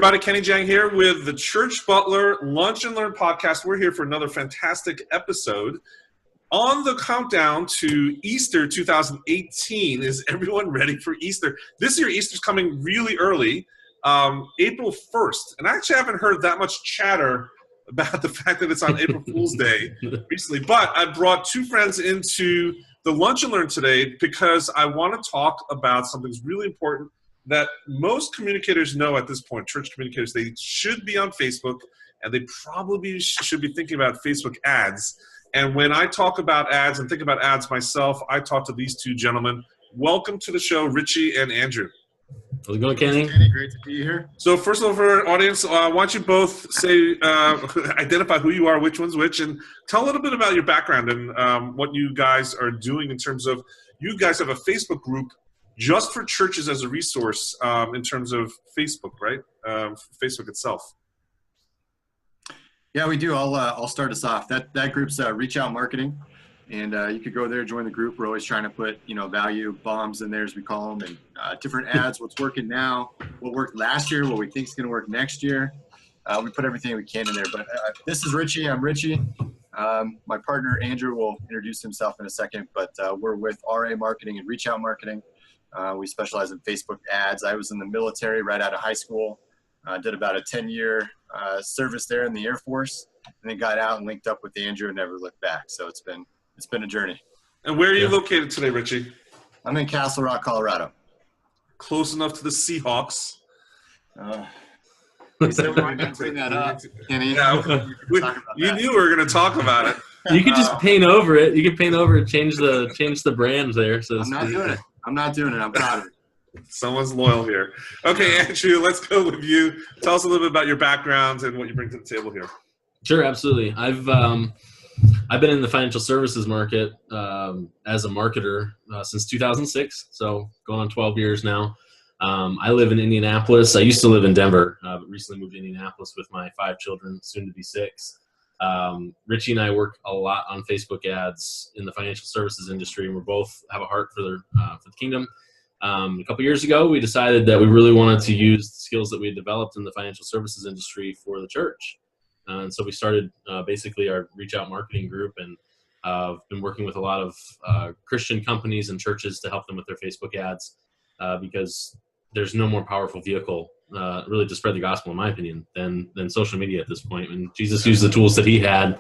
everybody. Kenny Jang here with the Church Butler Lunch and Learn podcast. We're here for another fantastic episode. On the countdown to Easter 2018, is everyone ready for Easter? This year, Easter's coming really early, April 1st. And I actually haven't heard that much chatter about the fact that it's on April Fool's Day recently. But I brought two friends into the Lunch and Learn today because I want to talk about something that's really important that most communicators know at this point, church communicators. They should be on Facebook, and they probably should be thinking about Facebook ads. And when I talk about ads and think about ads myself, I talk to these two gentlemen. Welcome to the show, Richy and Andrew. How's it going, Kenny? Great to be here. So first of all, for our audience, why don't you both say, identify who you are, which one's which, and tell a little bit about your background and what you guys are doing in terms of, you guys have a Facebook group just for churches as a resource in terms of Facebook, right? Facebook itself. Yeah, we do. I'll start us off. That group's Reach Out Marketing, and you could go there, join the group. We're always trying to put value bombs in there, as we call them, and different ads. What's working now? What worked last year? What we think is going to work next year? We put everything we can in there. But this is Richy. I'm Richy. My partner Andrew will introduce himself in a second. But we're with RA Marketing and Reach Out Marketing. We specialize in Facebook ads. I was in the military right out of high school. Did about a 10-year service there in the Air Force, and then got out and linked up with Andrew and never looked back. So it's been a journey. And where are you located today, Richy? I'm in Castle Rock, Colorado. Close enough to the Seahawks. We said we weren't going to bring that up, Kenny. Yeah, you knew we were going to talk about it. You could just paint over it. You could paint over it, change the brand there. So I'm not doing it. I'm proud of it. Someone's loyal here. Okay, Andrew, let's go with you. Tell us a little bit about your background and what you bring to the table here. Sure, absolutely. I've been in the financial services market as a marketer since 2006, so going on 12 years now. I live in Indianapolis. I used to live in Denver, but recently moved to Indianapolis with my 5 children, soon to be 6. Richy and I work a lot on Facebook ads in the financial services industry, and we both have a heart for the kingdom. A couple years ago, we decided that we really wanted to use the skills that we had developed in the financial services industry for the church. And so we started basically our Reach Out Marketing group, and been working with a lot of Christian companies and churches to help them with their Facebook ads because there's no more powerful vehicle really to spread the gospel, in my opinion, than social media at this point. When Jesus used the tools that he had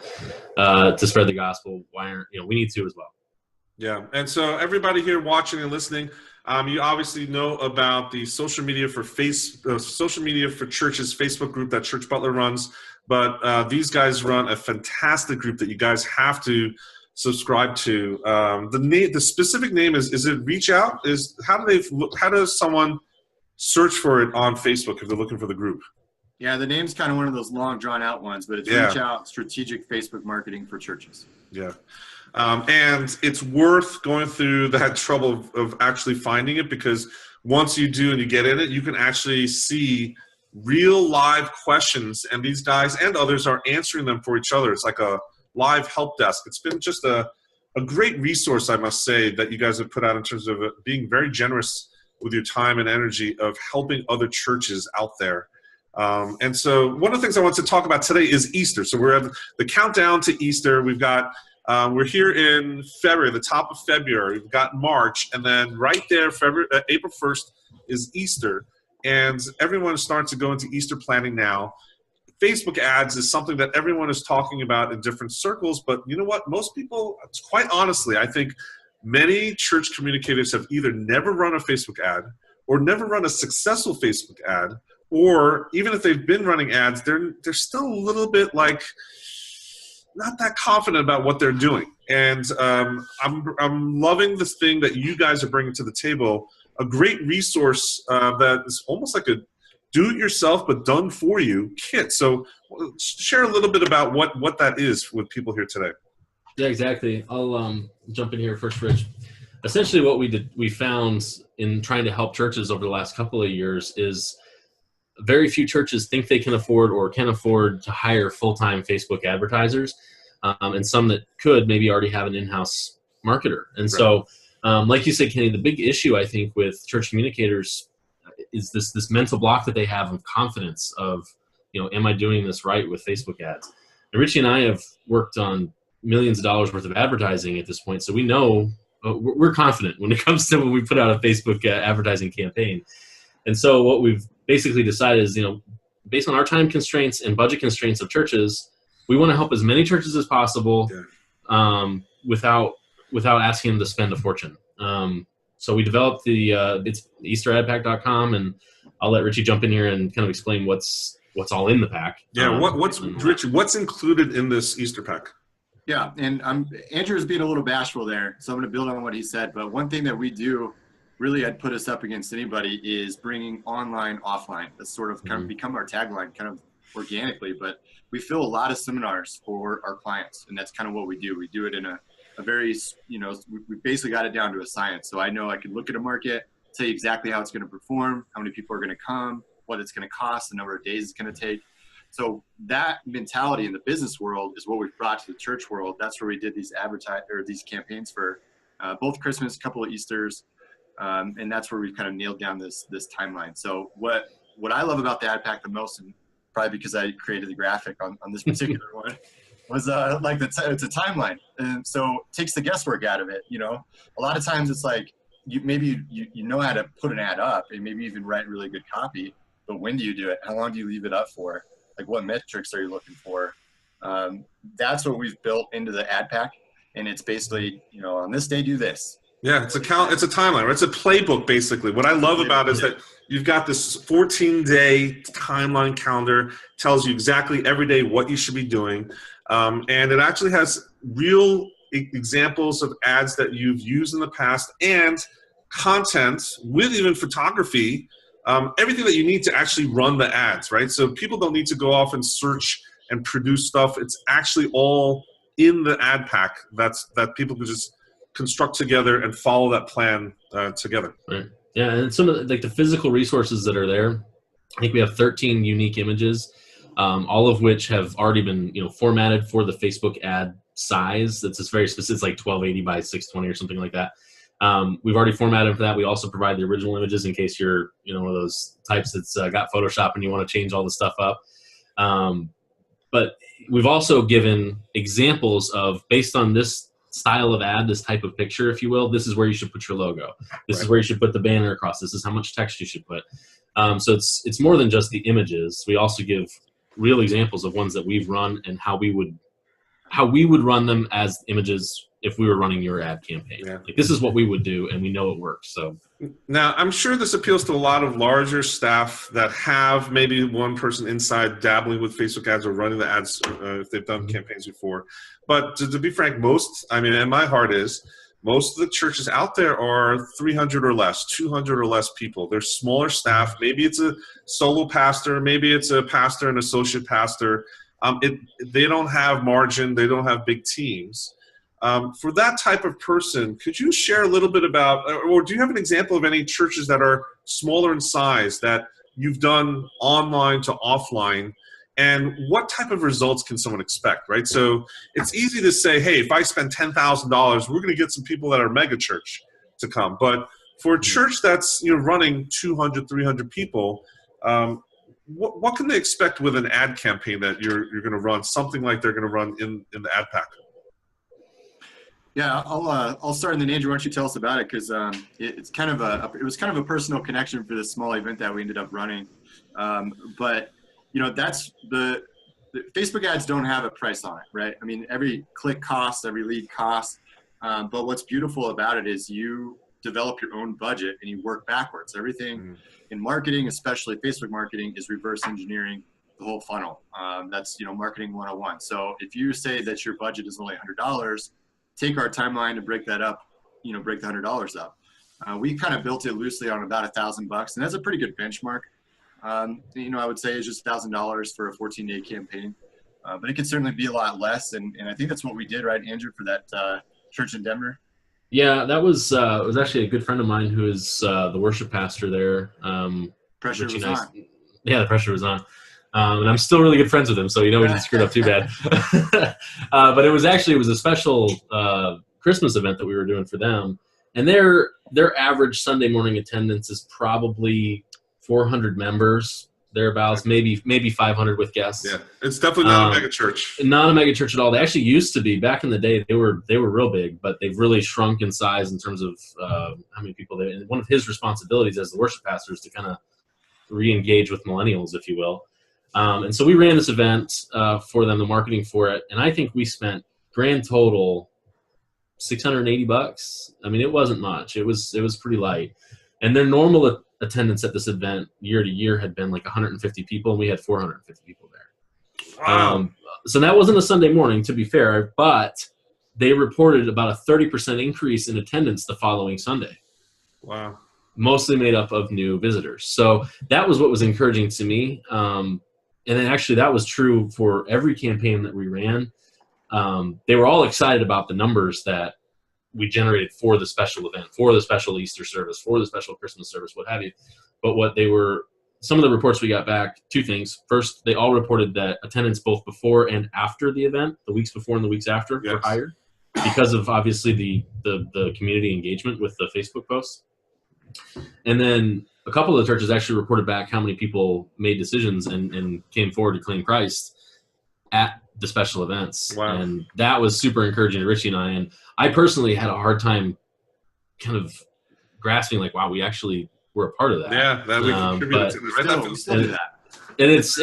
to spread the gospel, why aren't we need to as well? Yeah, and so everybody here watching and listening, you obviously know about the social media for churches Facebook group that Church Butler runs, but these guys run a fantastic group that you guys have to subscribe to. The specific name is it Reach Out? How does someone search for it on Facebook if they're looking for the group? Yeah, the name's kind of one of those long drawn out ones, but it's Reach Out Strategic Facebook Marketing for Churches. Yeah. And it's worth going through that trouble of actually finding it, because once you do and you get in it, you can actually see real live questions, and these guys and others are answering them for each other. It's like a live help desk. It's been just a great resource, I must say, that you guys have put out in terms of being very generous with your time and energy of helping other churches out there. And so one of the things I want to talk about today is Easter. So we're at the countdown to Easter. We've got we're here in February, the top of February. We've got March, and then right there, April 1st is Easter. And everyone is starting to go into Easter planning now. Facebook ads is something that everyone is talking about in different circles. But you know what? Most people, quite honestly, I think many church communicators have either never run a Facebook ad or never run a successful Facebook ad, or even if they've been running ads, they're still a little bit like not that confident about what they're doing. And I'm loving this thing that you guys are bringing to the table, a great resource that is almost like a do-it-yourself but done-for-you kit. So share a little bit about what that is with people here today. Yeah, exactly. I'll jump in here first, Rich. Essentially what we found in trying to help churches over the last couple of years is very few churches think they can afford to hire full-time Facebook advertisers, and some that could maybe already have an in-house marketer. And so, like you said, Kenny, the big issue I think with church communicators is this mental block that they have of confidence of, am I doing this right with Facebook ads? And Richy and I have worked on millions of dollars worth of advertising at this point, so we know we're confident when it comes to when we put out a Facebook advertising campaign. And so what we've basically decided is, based on our time constraints and budget constraints of churches, we want to help as many churches as possible without asking them to spend a fortune. So we developed it's EasterAdPack.com, and I'll let Richy jump in here and kind of explain what's all in the pack. Yeah, Richy, what's included in this Easter pack? Yeah, and Andrew's being a little bashful there, so I'm going to build on what he said. But one thing that we do, really, I'd put us up against anybody, is bringing online, offline. That's sort of kind of become our tagline, kind of organically. But we fill a lot of seminars for our clients, and that's kind of what we do. We do it in a very, we basically got it down to a science. So I know I can look at a market, tell you exactly how it's going to perform, how many people are going to come, what it's going to cost, the number of days it's going to take. So that mentality in the business world is what we've brought to the church world. That's where we did these these campaigns for both Christmas, a couple of Easters, and that's where we kind of nailed down this timeline. So what I love about the ad pack the most, and probably because I created the graphic on this particular one, was it's a timeline, and so it takes the guesswork out of it. A lot of times it's like you know how to put an ad up and maybe even write really good copy, but when do you do it? How long do you leave it up for? Like, what metrics are you looking for? That's what we've built into the ad pack, and it's basically, on this day do this. Yeah, it's a timeline, right? It's a playbook, basically. What I love about it is that you've got this 14-day timeline calendar, tells you exactly every day what you should be doing, and it actually has real examples of ads that you've used in the past and content with even photography. Everything that you need to actually run the ads, right? So people don't need to go off and search and produce stuff. It's actually all in the ad pack that people can just construct together and follow that plan together. Right. Yeah, and some of the physical resources that are there, I think we have 13 unique images, all of which have already been formatted for the Facebook ad size. That's just very specific. It's like 1280 by 620 or something like that. We've already formatted for that. We also provide the original images in case you're, one of those types that's got Photoshop and you want to change all the stuff up. But we've also given examples of, based on this style of ad, this type of picture, if you will, this is where you should put your logo. This is where you should put the banner across. This is how much text you should put. So it's more than just the images. We also give real examples of ones that we've run and how we would run them as images if we were running your ad campaign. Yeah. Like, this is what we would do, and we know it works. So now, I'm sure this appeals to a lot of larger staff that have maybe one person inside dabbling with Facebook ads or running the ads if they've done campaigns before. But to be frank, and my heart is, most of the churches out there are 300 or less, 200 or less people. They're smaller staff. Maybe it's a solo pastor. Maybe it's a pastor and associate pastor. They don't have margin. They don't have big teams. For that type of person, could you share a little bit about, or do you have an example of any churches that are smaller in size that you've done online to offline, and what type of results can someone expect, right? So it's easy to say, hey, if I spend $10,000, we're going to get some people that are mega church to come. But for a church that's running 200, 300 people, what can they expect with an ad campaign that you're going to run, something like they're going to run in the ad pack? Yeah, I'll start, and then Andrew, why don't you tell us about it? Because it was kind of a personal connection for this small event that we ended up running. But that's the Facebook ads don't have a price on it, right? I mean, every click costs, every lead costs. But what's beautiful about it is you develop your own budget and you work backwards. Everything in marketing, especially Facebook marketing, is reverse engineering the whole funnel. That's marketing 101. So if you say that your budget is only $100. Take our timeline and break that up, break the $100 up. We kind of built it loosely on about $1,000, and that's a pretty good benchmark. I would say it's just $1,000 for a 14-day campaign, but it could certainly be a lot less. And I think that's what we did, right, Andrew, for that church in Denver? Yeah, that was it was actually a good friend of mine who is the worship pastor there. Pressure was on. Yeah, the pressure was on. And I'm still really good friends with him, so we didn't screw it up too bad. But it was a special Christmas event that we were doing for them. And their average Sunday morning attendance is probably 400 members thereabouts, maybe 500 with guests. Yeah, it's definitely not a mega church. Not a mega church at all. They actually used to be back in the day. They were real big, but they've really shrunk in size in terms of how many people they. And one of his responsibilities as the worship pastor is to kind of re-engage with millennials, if you will. And so we ran this event for them, the marketing for it, and I think we spent grand total $680. I mean, it wasn't much. It was pretty light, and their normal attendance at this event year to year had been like 150 people, and we had 450 people there. Wow. So that wasn't a Sunday morning, to be fair, but they reported about a 30% increase in attendance the following Sunday. Wow. Mostly made up of new visitors. So that was what was encouraging to me. And then actually that was true for every campaign that we ran. They were all excited about the numbers that we generated for the special event, for the special Easter service, for the special Christmas service, what have you. But some of the reports we got back, two things. First, they all reported that attendance both before and after the event, the weeks before and the weeks after, were higher because of obviously the community engagement with the Facebook posts. And then a couple of the churches actually reported back how many people made decisions and came forward to claim Christ at the special events. Wow. And that was super encouraging to Richie and I. And I personally had a hard time kind of grasping, like, wow, we actually were a part of that. Yeah, that we contributed to that. We still do that. And it's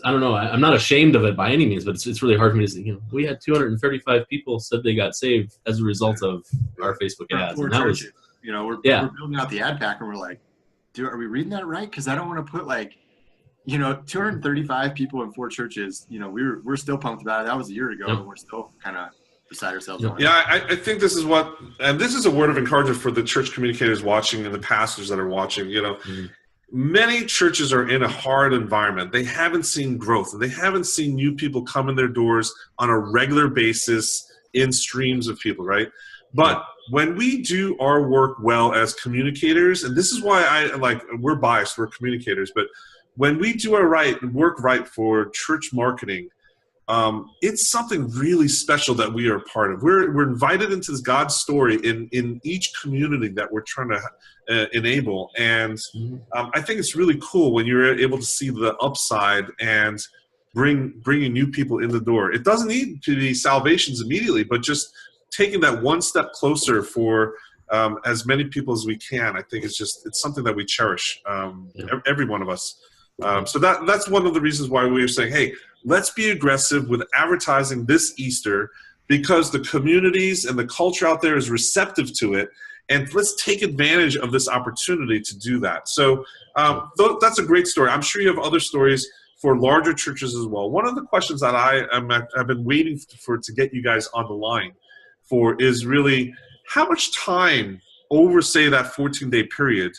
I don't know, I'm not ashamed of it by any means, but it's really hard for me to say, we had 235 people said they got saved as a result of our Facebook ads. And that was, we're building out the ad pack, and we're like, are we reading that right? Because I don't want to put 235 people in 4 churches. We're still pumped about it. That was a year ago, and we're still kind of beside ourselves. Yeah, I think this is and this is a word of encouragement for the church communicators watching and the pastors that are watching. Many churches are in a hard environment. They haven't seen growth. They haven't seen new people come in their doors on a regular basis in streams of people, right? But when we do our work well as communicators, and this is why we're biased, we're communicators, but when we do our work right for church marketing, it's something really special that we are a part of. We're invited into this God's story in each community that we're trying to enable. And I think it's really cool when you're able to see the upside and bringing new people in the door. It doesn't need to be salvations immediately, but just taking that one step closer for as many people as we can. I think it's something that we cherish, every one of us. So that's one of the reasons why we were saying, hey, let's be aggressive with advertising this Easter, because the communities and the culture out there is receptive to it, and let's take advantage of this opportunity to do that. So that's a great story. I'm sure you have other stories for larger churches as well. One of the questions that I've been waiting to get you guys on the line for is really, how much time over, say, that 14-day period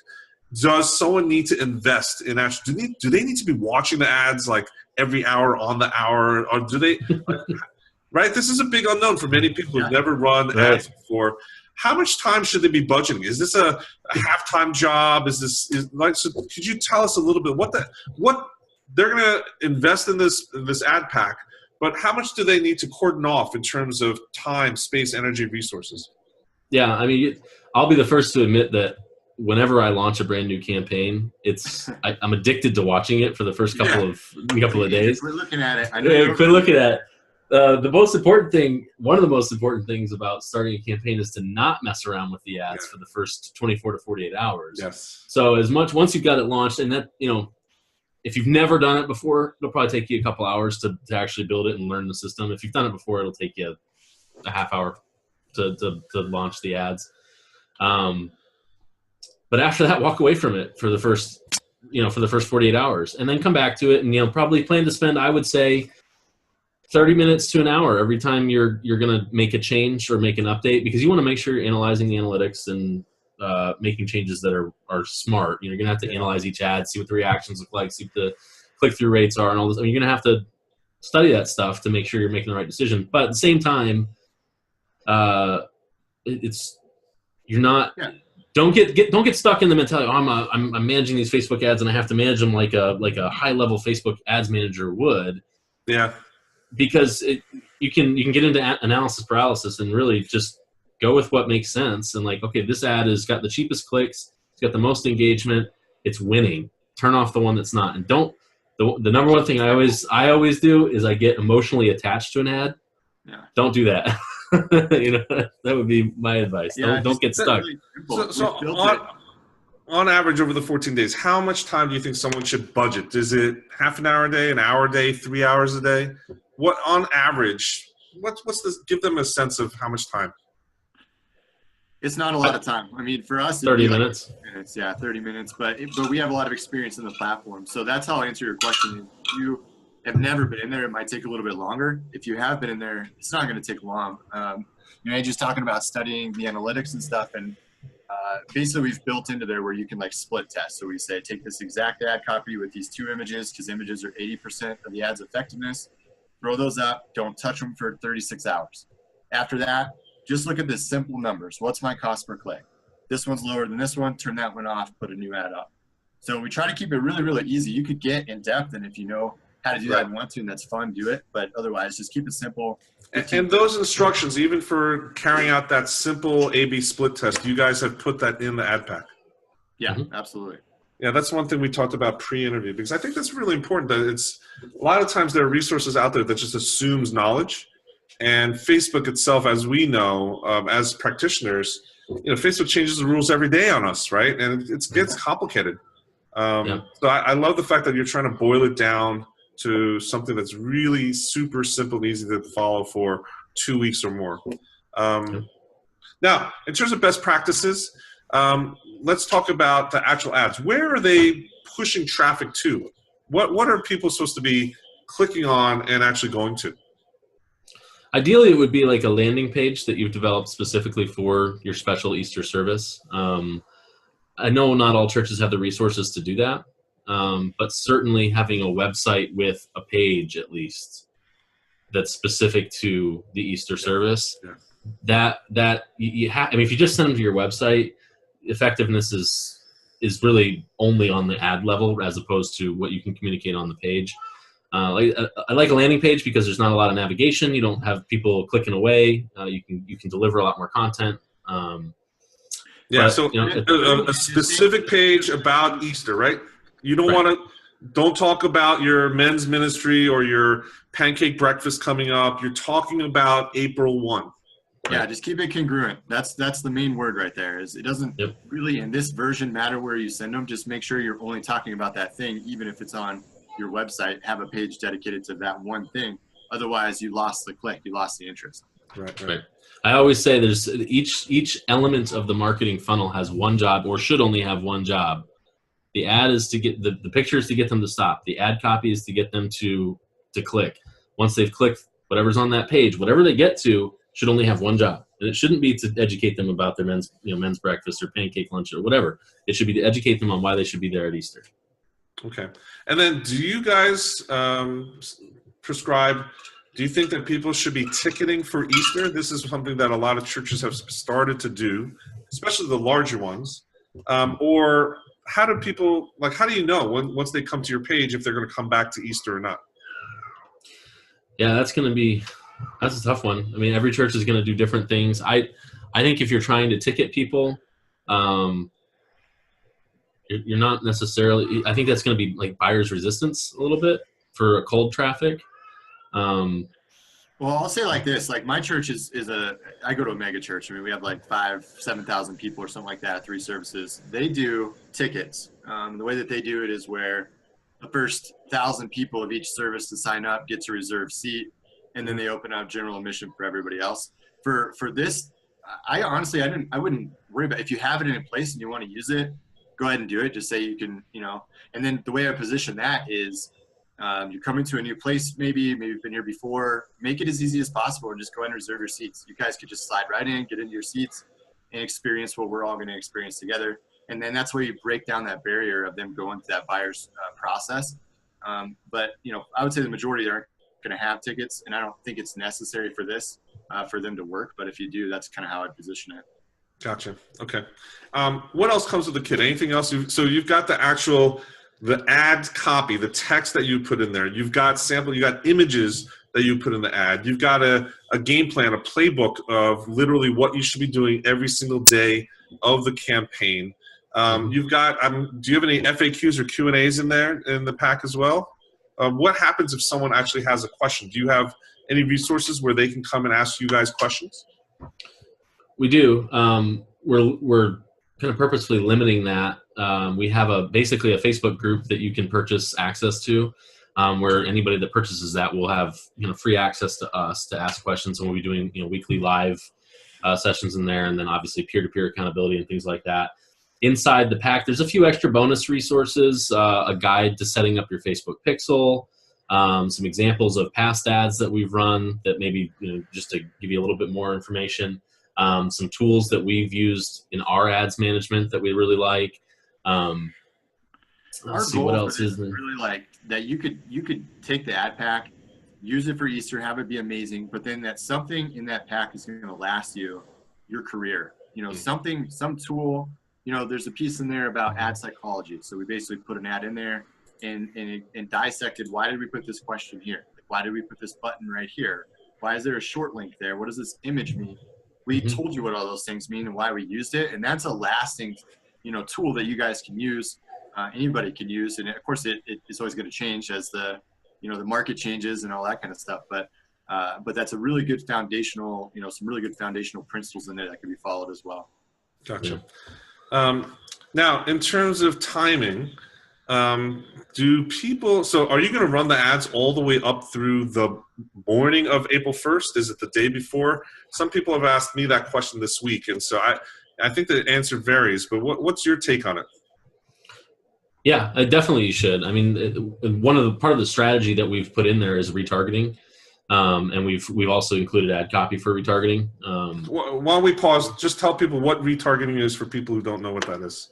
does someone need to invest in actually, do they need to be watching the ads like every hour on the hour, or do they, right? This is a big unknown for many people who've never run ads before. How much time should they be budgeting? Is this a half-time job? So could you tell us a little bit what they're going to invest in this ad pack, but how much do they need to cordon off in terms of time, space, energy, resources? Yeah, I mean, I'll be the first to admit that whenever I launch a brand new campaign, I'm addicted to watching it for the first couple of days. We're looking at it. Quit looking at it. One of the most important things about starting a campaign is to not mess around with the ads for the first 24 to 48 hours. Yes. So once you've got it launched, and that, if you've never done it before, it'll probably take you a couple hours to actually build it and learn the system. If you've done it before, it'll take you a half hour to launch the ads. But after that, walk away from it for the first 48 hours, and then come back to it, and probably plan to spend, I would say, 30 minutes to an hour every time you're going to make a change or make an update, because you want to make sure you're analyzing the analytics and making changes that are smart. You're going to have to analyze each ad, see what the reactions look like, see what the click-through rates are, and all this. I mean, you're going to have to study that stuff to make sure you're making the right decision. But at the same time, Don't get stuck in the mentality. I'm managing these Facebook ads and I have to manage them like a high level Facebook ads manager would. Yeah. Because you can get into analysis paralysis and really just go with what makes sense. And okay, this ad has got the cheapest clicks, it's got the most engagement, it's winning. Turn off the one that's not. And don't, the number one thing I always do is I get emotionally attached to an ad. Yeah. Don't do that. That would be my advice. Yeah, Don't get stuck. Really So on average over the 14 days, how much time do you think someone should budget? Is it half an hour a day, an hour a day, 3 hours a day? What on average, what's this? Give them a sense of how much time. It's not a lot of time. I mean, for us, 30 minutes. Yeah, 30 minutes. But we have a lot of experience in the platform. So that's how I'll answer your question. If you have never been in there, it might take a little bit longer. If you have been in there, it's not going to take long. Just talking about studying the analytics and stuff. And basically, we've built into there where you can like split test. So we say, take this exact ad copy with these 2 images, because images are 80% of the ad's effectiveness. Throw those up. Don't touch them for 36 hours. After that, just look at the simple numbers. What's my cost per click? This one's lower than this one. Turn that one off. Put a new ad up. So we try to keep it really, really easy. You could get in depth, and if you know how to do that and want to, and that's fun, do it. But otherwise, just keep it simple. And those instructions, even for carrying out that simple A/B split test, you guys have put that in the ad pack. Yeah, absolutely. Yeah, that's one thing we talked about pre-interview, because I think that's really important. That it's a lot of times there are resources out there that just assumes knowledge, and Facebook itself, as we know, as practitioners, Facebook changes the rules every day on us, right? And it gets complicated. So I love the fact that you're trying to boil it down to something that's really super simple and easy to follow for 2 weeks or more. Now, in terms of best practices, let's talk about the actual ads. Where are they pushing traffic to? What are people supposed to be clicking on and actually going to? Ideally, it would be like a landing page that you've developed specifically for your special Easter service. I know not all churches have the resources to do that, but certainly having a website with a page at least that's specific to the Easter service, that you have. I mean, if you just send them to your website, effectiveness is really only on the ad level as opposed to what you can communicate on the page. I like a landing page because there's not a lot of navigation. You don't have people clicking away. You can deliver a lot more content. A specific page about Easter, right? You don't don't talk about your men's ministry or your pancake breakfast coming up. You're talking about April 1. Yeah, just keep it congruent. That's the main word right there. Is it doesn't really in this version matter where you send them. Just make sure you're only talking about that thing, even if it's on your website. Have a page dedicated to that one thing. Otherwise, you lost the click. You lost the interest. Right. I always say there's each element of the marketing funnel has one job, or should only have one job. The ad is to get the picture is to get them to stop. The ad copy is to get them to click. Once they've clicked whatever's on that page, whatever they get to should only have one job. And it shouldn't be to educate them about their men's breakfast or pancake lunch or whatever. It should be to educate them on why they should be there at Easter. Okay. And then do you guys prescribe, do you think that people should be ticketing for Easter? This is something that a lot of churches have started to do, especially the larger ones. Or how do people, how do you know once they come to your page if they're going to come back to Easter or not? Yeah, that's a tough one. I mean, every church is going to do different things. I think if you're trying to ticket people, you're not necessarily, I think that's going to be like buyer's resistance a little bit for a cold traffic. Well, I'll say like this, like my church I go to a mega church. I mean, we have like 7,000 people or something like that, 3 services. They do tickets. The way that they do it is where the first 1,000 people of each service to sign up gets a reserved seat, and then they open up general admission for everybody else. For this, I honestly, I wouldn't worry about it. If you have it in place and you want to use it, go ahead and do it. Just say you can, and then the way I position that is, you're coming to a new place, maybe you've been here before. Make it as easy as possible and just go ahead and reserve your seats. You guys could just slide right in, get into your seats, and experience what we're all going to experience together. And then that's where you break down that barrier of them going through that buyer's process. But I would say the majority aren't going to have tickets, and I don't think it's necessary for this for them to work. But if you do, that's kind of how I'd position it. Gotcha. Okay. What else comes with the kit? Anything else? So you've got the ad copy, the text that you put in there. You've got you got images that you put in the ad. You've got a game plan, a playbook of literally what you should be doing every single day of the campaign. You've got, do you have any FAQs or Q&As in there in the pack as well? What happens if someone actually has a question? Do you have any resources where they can come and ask you guys questions? We do. We're kind of purposefully limiting that. We have basically a Facebook group that you can purchase access to, where anybody that purchases that will have free access to us to ask questions, and we'll be doing weekly live sessions in there, and then obviously peer-to-peer accountability and things like that. Inside the pack, there's a few extra bonus resources, a guide to setting up your Facebook pixel, some examples of past ads that we've run that maybe just to give you a little bit more information. Some tools that we've used in our ads management that we really like. Let's see what else is really like that. You could take the ad pack, use it for Easter, have it be amazing, but then that something in that pack is going to last you your career. Some tool. There's a piece in there about ad psychology. So we basically put an ad in there and dissected, why did we put this question here? Like, why did we put this button right here? Why is there a short link there? What does this image mean? We told you what all those things mean and why we used it. And that's a lasting, tool that you guys can use. Anybody can use. And of course it's always going to change as the market changes and all that kind of stuff. But that's a really good foundational, some really good foundational principles in there that can be followed as well. Gotcha. Now, in terms of timing, are you going to run the ads all the way up through the morning of April 1st? Is it the day before? Some people have asked me that question this week, and so I think the answer varies, but what's your take on it? Yeah, definitely you should. I mean, part of the strategy that we've put in there is retargeting. And we've also included ad copy for retargeting. While we pause, just tell people what retargeting is for people who don't know what that is.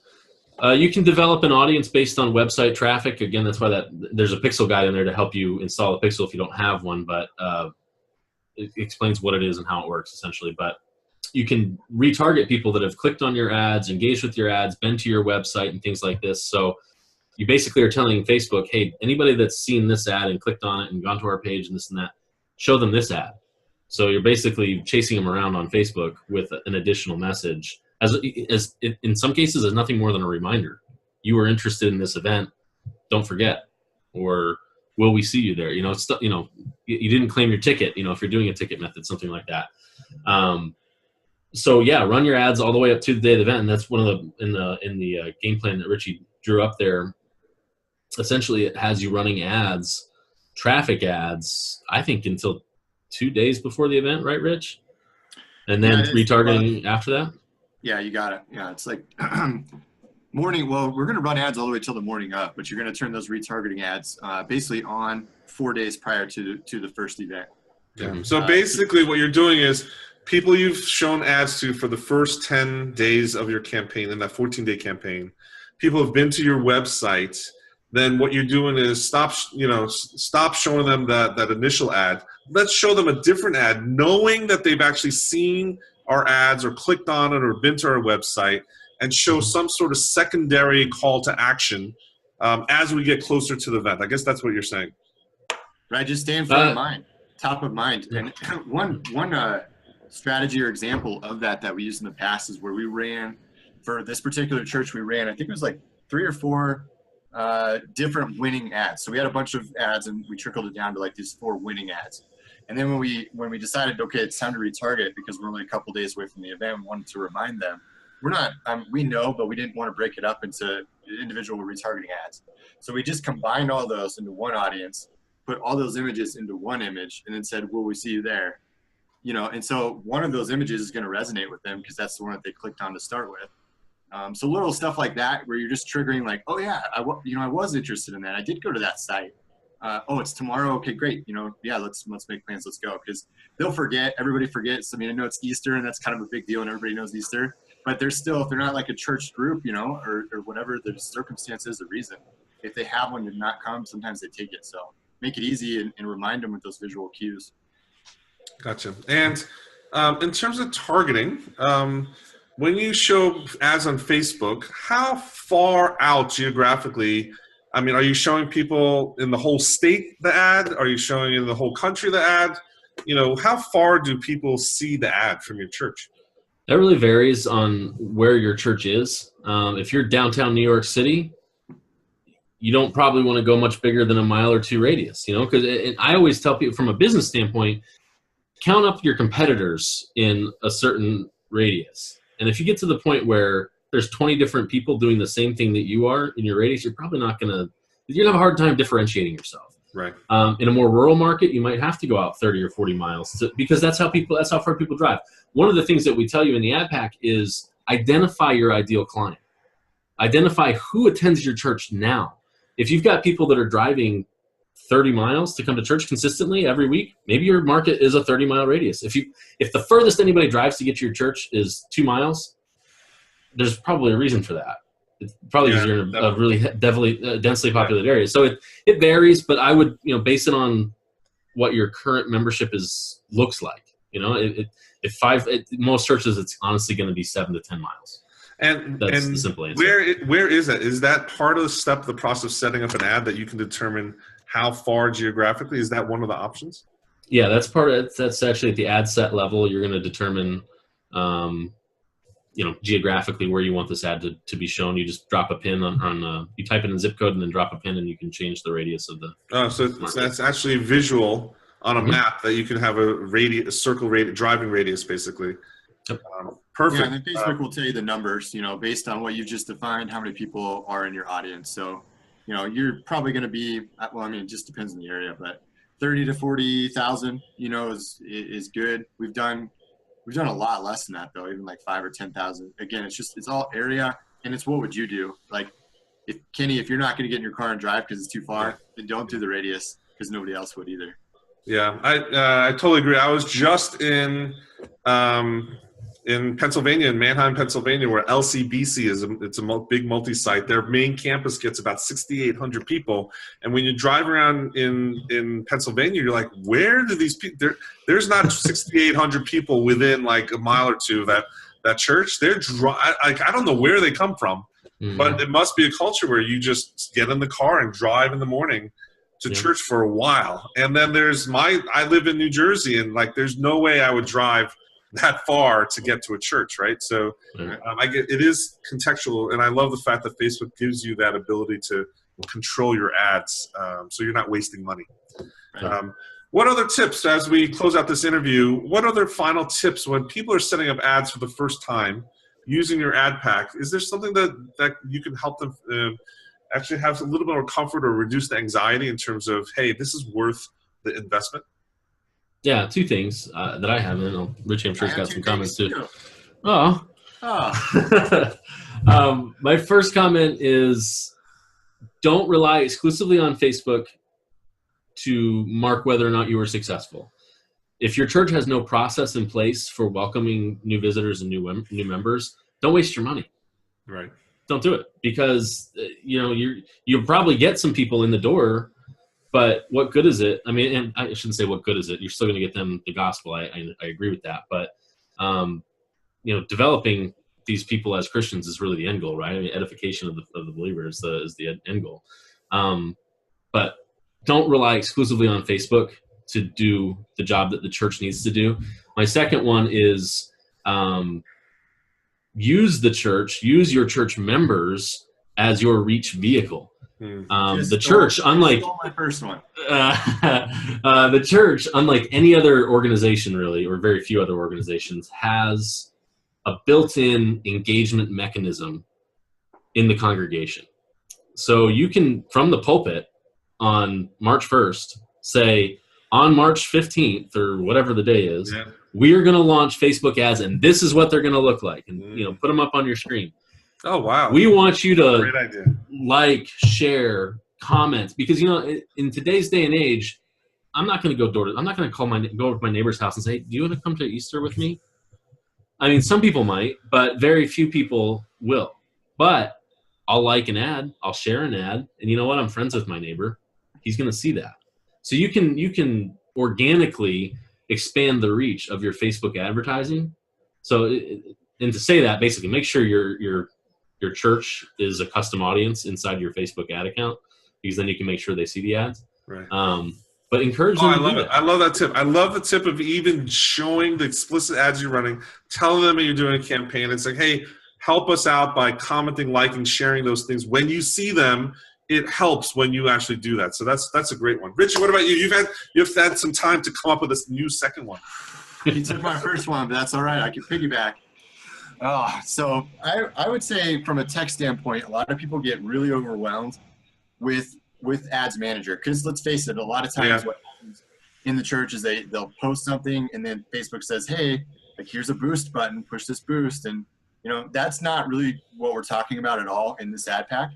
You can develop an audience based on website traffic. Again, that's why there's a pixel guide in there to help you install a pixel if you don't have one, but it explains what it is and how it works essentially. But you can retarget people that have clicked on your ads, engaged with your ads, been to your website and things like this. So you basically are telling Facebook, hey, anybody that's seen this ad and clicked on it and gone to our page and this and that, show them this ad. So you're basically chasing them around on Facebook with an additional message. As in some cases, as nothing more than a reminder. You were interested in this event, don't forget. Or will we see you there? You didn't claim your ticket, if you're doing a ticket method, something like that. So yeah, run your ads all the way up to the day of the event. And that's one of in the game plan that Richy drew up there. Essentially, it has you running ads, traffic ads, I think until 2 days before the event, right, Rich? And then retargeting after that? Yeah, you got it. Yeah, it's like morning. Well, we're going to run ads all the way till the morning up, but you're going to turn those retargeting ads basically on 4 days prior to the first event. Yeah. So basically what you're doing is people you've shown ads to for the first 10 days of your campaign, in that 14-day campaign, people have been to your website. Then what you're doing is stop showing them that initial ad. Let's show them a different ad, knowing that they've actually seen our ads or clicked on it or been to our website, and show some sort of secondary call to action as we get closer to the event. I guess that's what you're saying. Right, just stay in front of mind, top of mind. And one strategy or example of that we used in the past is where we ran, for this particular church, I think it was like 3 or 4 different winning ads. So we had a bunch of ads and we trickled it down to like these 4 winning ads. And then when we decided, okay, it's time to retarget because we're only a couple days away from the event, we wanted to remind them. We're not, we know, but we didn't want to break it up into individual retargeting ads. So we just combined all those into one audience, put all those images into one image, and then said, will we see you there? And so one of those images is going to resonate with them because that's the one that they clicked on to start with. So little stuff like that where you're just triggering like, oh yeah, I was interested in that. I did go to that site. Oh, it's tomorrow. Okay, great. Yeah, let's make plans. Let's go. Because they'll forget. Everybody forgets. I mean, I know it's Easter and that's kind of a big deal and everybody knows Easter, but they're still, if they're not like a church group, or whatever the circumstances, the reason, if they have one to not come, sometimes they take it. So make it easy and remind them with those visual cues. Gotcha. And in terms of targeting, when you show ads on Facebook, how far out geographically, I mean, are you showing people in the whole state the ad? Are you showing in the whole country the ad? How far do people see the ad from your church? That really varies on where your church is. If you're downtown New York City, you don't probably want to go much bigger than a mile or two radius, because I always tell people from a business standpoint, count up your competitors in a certain radius. And if you get to the point where there's 20 different people doing the same thing that you are in your radius, you're probably not going to, you're going to have a hard time differentiating yourself. Right. In a more rural market, you might have to go out 30 or 40 miles because that's how far people drive. One of the things that we tell you in the ad pack is identify your ideal client. Identify who attends your church now. If you've got people that are driving 30 miles to come to church consistently every week, maybe your market is a 30-mile radius. If the furthest anybody drives to get to your church is 2 miles, there's probably a reason for that. It's probably because you're in a really densely populated area. So it varies, but I would base it on what your current membership looks like. Most churches, it's honestly going to be 7 to 10 miles. And that's the simple answer. Where is that? Is that part of the process of setting up an ad that you can determine how far geographically? Is that one of the options? Yeah, that's actually at the ad set level. You're going to determine, geographically where you want this ad to be shown. You just drop a pin on you type in a zip code and then drop a pin, and you can change the radius of the. Oh, so that's actually visual on a map that you can have a circle radius, driving radius, basically. Yep. Perfect. Yeah, and then Facebook will tell you the numbers, based on what you've just defined, how many people are in your audience. So, you're probably going to be, it just depends on the area, but 30 to 40,000, is good. We've done a lot less than that though, even like 5 or 10,000. Again, it's all area, and it's what would you do? Like, if you're not going to get in your car and drive because it's too far, then don't do the radius because nobody else would either. Yeah, I totally agree. I was just in Pennsylvania, in Manheim, Pennsylvania, where LCBC is. It's a big multi-site. Their main campus gets about 6,800 people, and when you drive around in Pennsylvania, you're like, where do these people? There's not 6,800 people within like a mile or two of that church. I don't know where they come from, but it must be a culture where you just get in the car and drive in the morning to church for a while. And then I live in New Jersey, and like there's no way I would drive that far to get to a church, right? So it is contextual, and I love the fact that Facebook gives you that ability to control your ads, so you're not wasting money. What other tips, as we close out this interview, what other final tips when people are setting up ads for the first time using your ad pack? Is there something that you can help them actually have a little bit more comfort or reduce the anxiety in terms of, hey, this is worth the investment? Yeah, 2 things that I have, and Richie, I'm sure, has got some comments too. My first comment is, don't rely exclusively on Facebook to mark whether or not you were successful. If your church has no process in place for welcoming new visitors and new members, don't waste your money. Right. Don't do it, because you'll probably get some people in the door, but what good is it? I mean, and I shouldn't say what good is it. You're still going to get them the gospel. I agree with that, but developing these people as Christians is really the end goal, right? I mean, edification of the believer is the end goal. But don't rely exclusively on Facebook to do the job that the church needs to do. My second one is use your church members as your reach vehicle. The church, unlike my first one, the church, unlike any other organization really, or very few other organizations, has a built-in engagement mechanism in the congregation. So you can, from the pulpit on March 1st, say, on March 15th or whatever the day is, we're going to launch Facebook ads, and this is what they're going to look like, and put them up on your screen. Oh, wow. We want you to great idea. Like, share, comment, because in today's day and age, I'm not going to go I'm not going to go over to my neighbor's house and say, do you want to come to Easter with me? I mean, some people might, but very few people will. But I'll like an ad, I'll share an ad, and you know what? I'm friends with my neighbor. He's going to see that. So you can organically expand the reach of your Facebook advertising. So, and to say that, basically, make sure your church is a custom audience inside your Facebook ad account, because then you can make sure they see the ads. Right. but encourage Oh, them I to love do it. that. I love that tip. I love the tip of even showing the explicit ads you're running, telling them that you're doing a campaign. It's like, hey, help us out by commenting, liking, sharing those things. When you see them, it helps when you actually do that. So that's a great one. Richie, what about you? You've had some time to come up with this new second one. He took my first one, but that's all right. I can piggyback. So I would say from a tech standpoint, a lot of people get really overwhelmed with Ads Manager, because let's face it, a lot of times what happens in the church is they'll post something and then Facebook says, hey, like, here's a boost button, push this boost. And that's not really what we're talking about at all in this ad pack.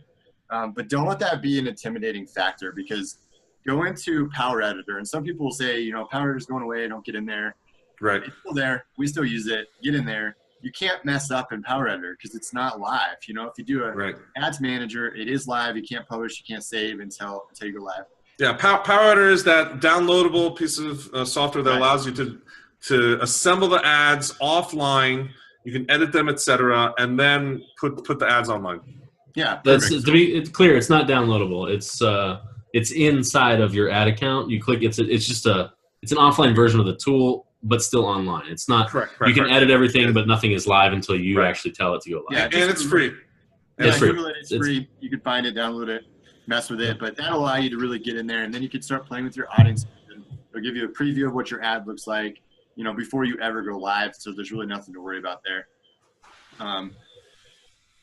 But don't let that be an intimidating factor, because go into Power Editor, and some people will say, Power Editor's going away, don't get in there. Right. It's still there. We still use it. Get in there. You can't mess up in Power Editor because it's not live. If you do a Ads Manager, it is live. You can't publish, you can't save until you go live. Yeah, Power Editor is that downloadable piece of software that allows you to assemble the ads offline. You can edit them, etc., and then put the ads online. Yeah, it's clear. It's not downloadable. It's inside of your ad account. You click. It's an offline version of the tool, but still online. It's not. Correct, you can edit everything, but nothing is live until you actually tell it to go live. Yeah, and it's free. It's free. It's free. You can find it, download it, mess with it, but that'll allow you to really get in there, and then you can start playing with your audience. It'll give you a preview of what your ad looks like, before you ever go live. So there's really nothing to worry about there.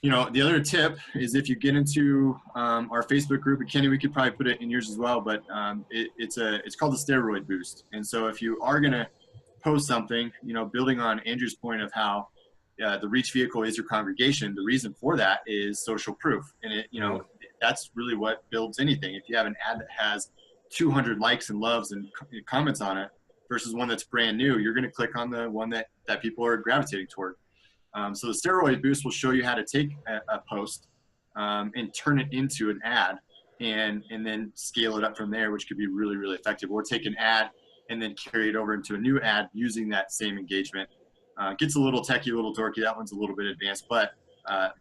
The other tip is if you get into our Facebook group, and Kenny, we could probably put it in yours as well, but it's called the steroid boost. And so if you are going to post something, building on Andrew's point of how the reach vehicle is your congregation, the reason for that is social proof. And that's really what builds anything. If you have an ad that has 200 likes and loves and comments on it versus one that's brand new, you're going to click on the one that people are gravitating toward. So the steroid boost will show you how to take a post and turn it into an ad and then scale it up from there, which could be really, really effective. Or take an ad and then carry it over into a new ad using that same engagement. Gets a little techie, a little dorky. That one's a little bit advanced, but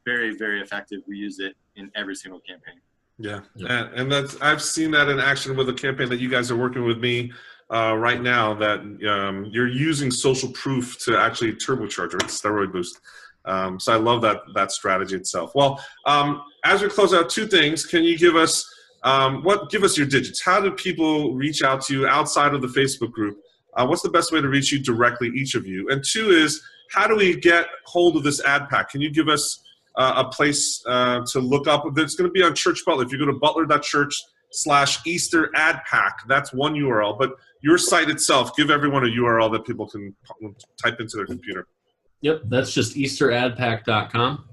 very, very effective. We use it in every single campaign. Yeah. And I've seen that in action with a campaign that you guys are working with me right now, that you're using social proof to actually turbocharge it, steroid boost. So I love that strategy itself. Well, as we close out, two things. Can you give us your digits? How do people reach out to you outside of the Facebook group? What's the best way to reach you directly, each of you? And two is, how do we get hold of this ad pack? Can you give us a place to look up? It's going to be on Church Butler. If you go to butler.church/Easter ad pack, that's one URL. But your site itself, give everyone a URL that people can type into their computer. Yep, that's just easteradpack.com.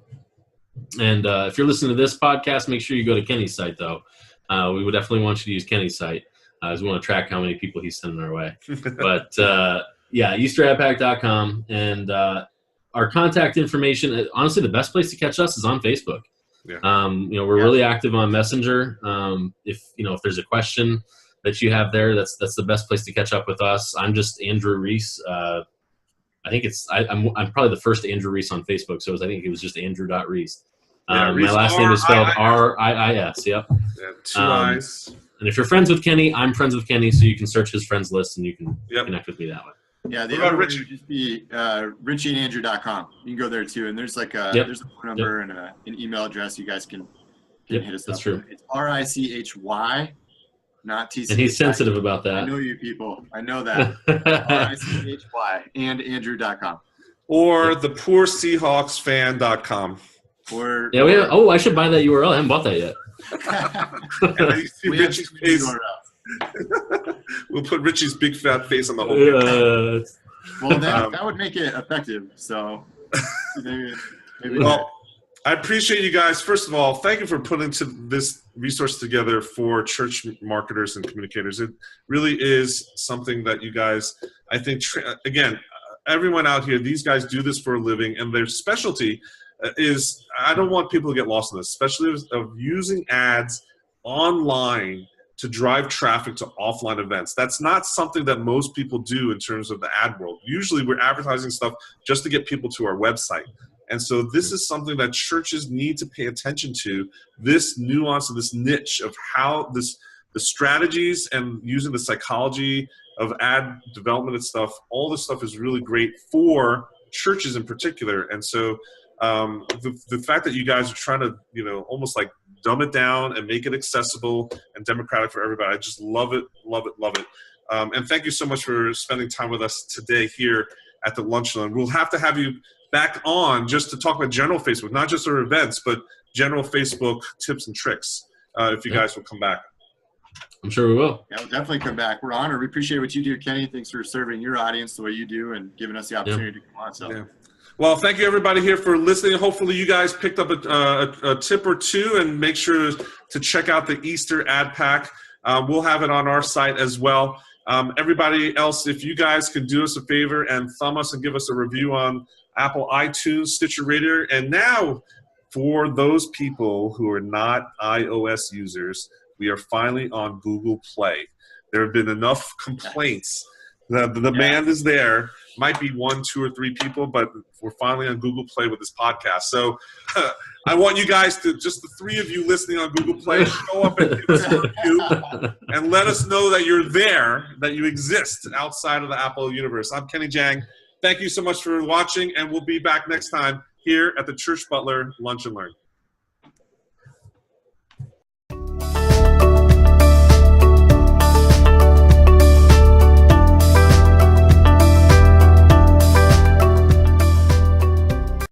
And if you're listening to this podcast, make sure you go to Kenny's site, though. We would definitely want you to use Kenny's site, as we want to track how many people he's sending our way. But, easteradpack.com. And our contact information, honestly, the best place to catch us is on Facebook. Yeah. We're really active on Messenger. If there's a question that you have there, that's the best place to catch up with us. I'm just Andrew Riis. I think I'm probably the first Andrew Riis on Facebook, so I think it was just Andrew.Riis. My last name is spelled R-I-I-S. Yep. Yeah, two I's. And if you're friends with Kenny, I'm friends with Kenny, so you can search his friends list and you can connect with me that way. Yeah, the other way would just be richyandandrew.com. You can go there too, and there's there's a phone number and an email address. You guys can hit us up. That's true. It's RICHY, not TCHY. And he's sensitive about that. I know you people. I know that. RICHY and Andrew.com. Or the poorseahawksfan.com. I should buy that URL. I haven't bought that yet. We have URLs. We'll put Richie's big fat face on the whole page. Well, that would make it effective. So maybe well, I appreciate you guys. First of all, thank you for putting this resource together for church marketers and communicators. It really is something that you guys, I think, again, everyone out here, these guys do this for a living, and their specialty is, I don't want people to get lost in this, especially of using ads online to drive traffic to offline events. That's not something that most people do in terms of the ad world. Usually we're advertising stuff just to get people to our website. And so this is something that churches need to pay attention to, this nuance of this niche of how this the strategies and using the psychology of ad development and stuff, all this stuff is really great for churches in particular. And so the fact that you guys are trying to, almost like dumb it down and make it accessible and democratic for everybody, I just love it, love it, love it. And thank you so much for spending time with us today here at the Lunch and Learn. We'll have to have you back on just to talk about general Facebook, not just our events, but general Facebook tips and tricks, if you guys will come back. I'm sure we will. Yeah, we'll definitely come back. We're honored. We appreciate what you do, Kenny. Thanks for serving your audience the way you do and giving us the opportunity to come on. So. Yeah. Well, thank you everybody here for listening. Hopefully you guys picked up a tip or two, and make sure to check out the Easter ad pack. We'll have it on our site as well. Everybody else, if you guys can do us a favor and thumb us and give us a review on Apple iTunes, Stitcher Radio. And now, for those people who are not iOS users, we are finally on Google Play. There have been enough complaints. The demand is there. Might be 1, 2, or 3 people, but we're finally on Google Play with this podcast. So I want you guys to, just the 3 of you listening on Google Play, show up and give us a review and let us know that you're there, that you exist outside of the Apple universe. I'm Kenny Jang. Thank you so much for watching, and we'll be back next time here at the Church Butler Lunch and Learn.